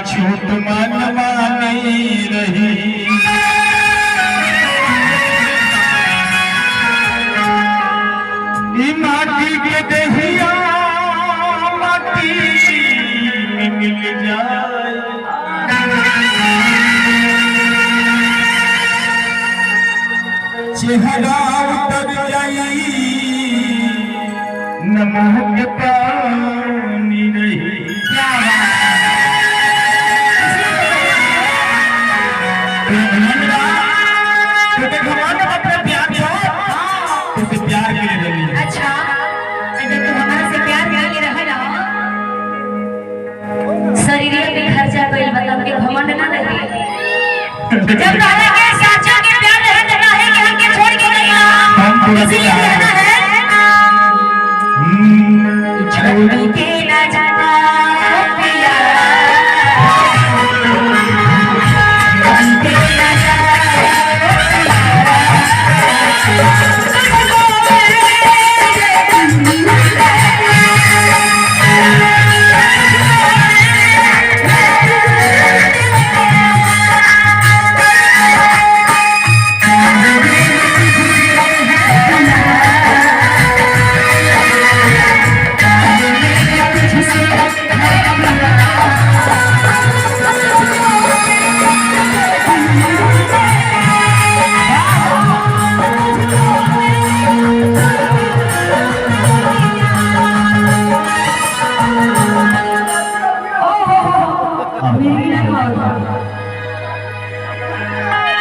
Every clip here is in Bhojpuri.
छूट मन मानी रही। माटी के दहिया माटी में मिल जाए, चेहरा उतर जाई नमक के पानी रही। अच्छा अगर तू हमारा से प्यार करके रहे ना शरीर में खर्चा कोई मतलब के घमंड ना लगे। जब कहला के साचा के प्यार रहे तो रहे के हम के छोड़ के गया हम इसलिए कहना है छोड़ के ना जाना पिया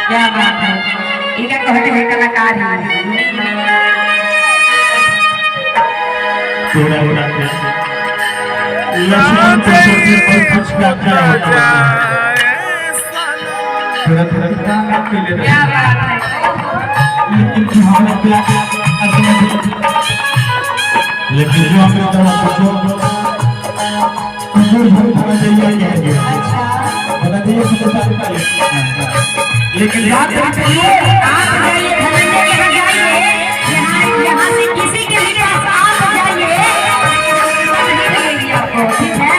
क्या बात है, इनका कहते हैं कलाकार है। थोड़ा थोड़ा लक्ष्मण को छोटे पर कुछ क्या होता है, थोड़ा थोड़ा क्या बात है। लेकिन जो हमें प्यार लेकिन जो हमें तरफ जो होना चाहिए बता दिए लेकिन आप जाइए धनंजय के घर जाइए, यहाँ से किसी के भी पास आप जाइए, नहीं मिलेगी आपको, ठीक है।